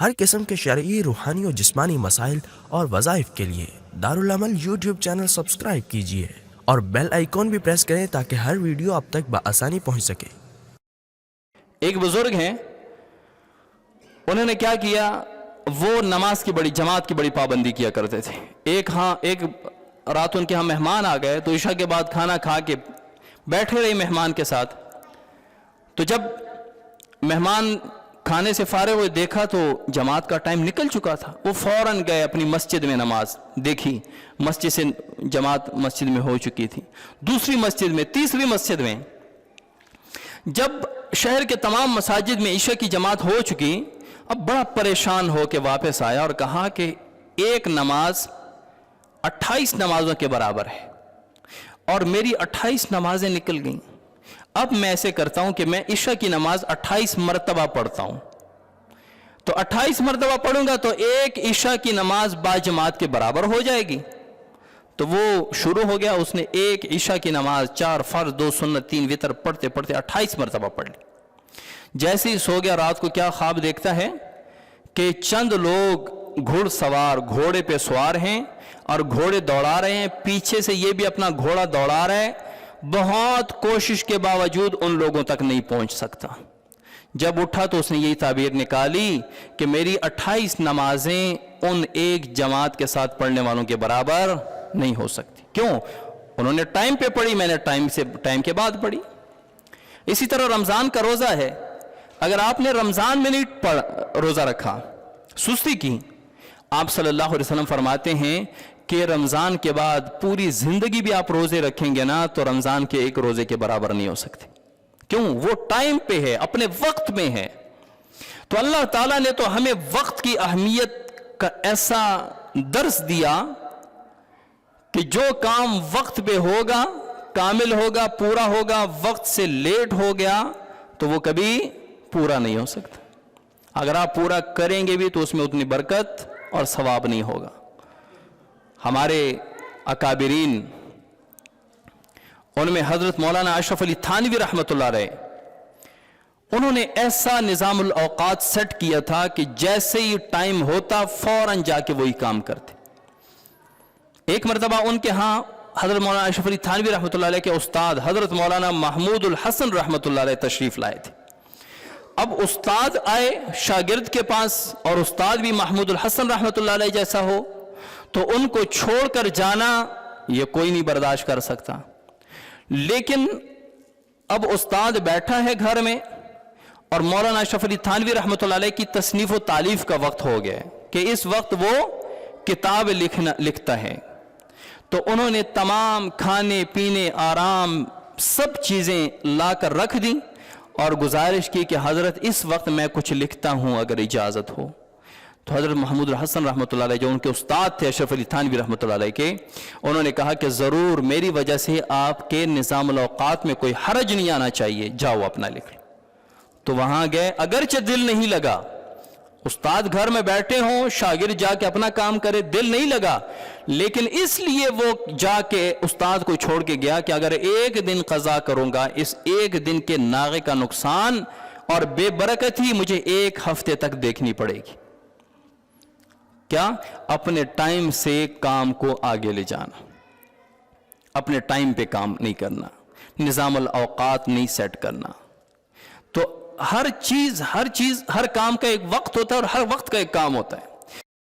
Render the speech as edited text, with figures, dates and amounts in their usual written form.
ہر قسم کے شرعی، روحانی اور جسمانی مسائل اور وظائف کے لیے دارالعمل یوٹیوب چینل سبسکرائب کیجیے اور بیل آئیکن بھی پریس کریں تاکہ ہر ویڈیو آپ تک بآسانی پہنچ سکے۔ ایک بزرگ ہیں، انہوں نے کیا کیا، وہ نماز کی بڑی جماعت کی بڑی پابندی کیا کرتے تھے۔ ایک رات ان کے ہاں مہمان آ گئے تو عشاء کے بعد کھانا کھا کے بیٹھے رہے مہمان کے ساتھ۔ تو جب مہمان کھانے سے فارغ ہوئے دیکھا تو جماعت کا ٹائم نکل چکا تھا، وہ فوراً گئے اپنی مسجد میں، نماز دیکھی، مسجد سے جماعت مسجد میں ہو چکی تھی، دوسری مسجد میں، تیسری مسجد میں۔ جب شہر کے تمام مساجد میں عشاء کی جماعت ہو چکی، اب بڑا پریشان ہو کے واپس آیا اور کہا کہ ایک نماز 28 نمازوں کے برابر ہے اور میری 28 نمازیں نکل گئیں۔ اب میں ایسے کرتا ہوں کہ میں عشاء کی نماز 28 مرتبہ پڑھتا ہوں، تو 28 مرتبہ پڑھوں گا تو ایک عشاء کی نماز با جماعت کے برابر ہو جائے گی۔ تو وہ شروع ہو گیا، اس نے ایک عشاء کی نماز 4 فرض 2 سنت 3 وتر پڑھتے پڑھتے 28 مرتبہ پڑھ لی۔ جیسے ہی سو گیا، رات کو کیا خواب دیکھتا ہے کہ چند لوگ گھڑ سوار گھوڑے پہ سوار ہیں اور گھوڑے دوڑا رہے ہیں، پیچھے سے یہ بھی اپنا گھوڑا دوڑا رہا ہے، بہت کوشش کے باوجود ان لوگوں تک نہیں پہنچ سکتا۔ جب اٹھا تو اس نے یہی تعبیر نکالی کہ میری 28 نمازیں ان ایک جماعت کے ساتھ پڑھنے والوں کے برابر نہیں ہو سکتی۔ کیوں؟ انہوں نے ٹائم پہ پڑھی، میں نے ٹائم کے بعد پڑھی۔ اسی طرح رمضان کا روزہ ہے، اگر آپ نے رمضان میں نہیں روزہ رکھا، سستی کی، آپ صلی اللہ علیہ وسلم فرماتے ہیں کہ رمضان کے بعد پوری زندگی بھی آپ روزے رکھیں گے نا تو رمضان کے ایک روزے کے برابر نہیں ہو سکتے۔ کیوں؟ وہ ٹائم پہ ہے، اپنے وقت میں ہے۔ تو اللہ تعالیٰ نے تو ہمیں وقت کی اہمیت کا ایسا درس دیا کہ جو کام وقت پہ ہوگا، کامل ہوگا، پورا ہوگا، وقت سے لیٹ ہو گیا تو وہ کبھی پورا نہیں ہو سکتا۔ اگر آپ پورا کریں گے بھی تو اس میں اتنی برکت اور ثواب نہیں ہوگا۔ ہمارے اکابرین، ان میں حضرت مولانا اشرف علی تھانوی رحمۃ اللہ علیہ، انہوں نے ایسا نظام الاوقات سیٹ کیا تھا کہ جیسے ہی ٹائم ہوتا فوراً جا کے وہی کام کرتے۔ ایک مرتبہ ان کے ہاں حضرت مولانا اشرف علی تھانوی رحمۃ اللہ علیہ کے استاد حضرت مولانا محمود الحسن رحمۃ اللہ علیہ تشریف لائے تھے۔ اب استاد آئے شاگرد کے پاس اور استاد بھی محمود الحسن رحمۃ اللہ علیہ جیسا ہو تو ان کو چھوڑ کر جانا یہ کوئی نہیں برداشت کر سکتا۔ لیکن اب استاد بیٹھا ہے گھر میں اور مولانا اشرف علی تھانوی رحمۃ اللہ علیہ کی تصنیف و تالیف کا وقت ہو گیا کہ اس وقت وہ کتاب لکھتا ہے، تو انہوں نے تمام کھانے پینے آرام سب چیزیں لا کر رکھ دی اور گزارش کی کہ حضرت اس وقت میں کچھ لکھتا ہوں اگر اجازت ہو۔ تو حضرت محمود الحسن رحمۃ اللہ علیہ جو ان کے استاد تھے اشرف علی تھانوی رحمۃ اللہ علیہ کے، انہوں نے کہا کہ ضرور میری وجہ سے آپ کے نظام الاوقات میں کوئی حرج نہیں آنا چاہیے، جاؤ اپنا لکھ لو۔ تو وہاں گئے، اگرچہ دل نہیں لگا، استاد گھر میں بیٹھے ہوں، شاگرد جا کے اپنا کام کرے، دل نہیں لگا، لیکن اس لیے وہ جا کے استاد کو چھوڑ کے گیا کہ اگر ایک دن قضا کروں گا، اس ایک دن کے ناغے کا نقصان اور بے برکت ہی مجھے ایک ہفتے تک دیکھنی پڑے گی۔ کیا؟ اپنے ٹائم سے کام کو آگے لے جانا، اپنے ٹائم پہ کام نہیں کرنا، نظام الاوقات نہیں سیٹ کرنا۔ تو ہر کام کا ایک وقت ہوتا ہے اور ہر وقت کا ایک کام ہوتا ہے۔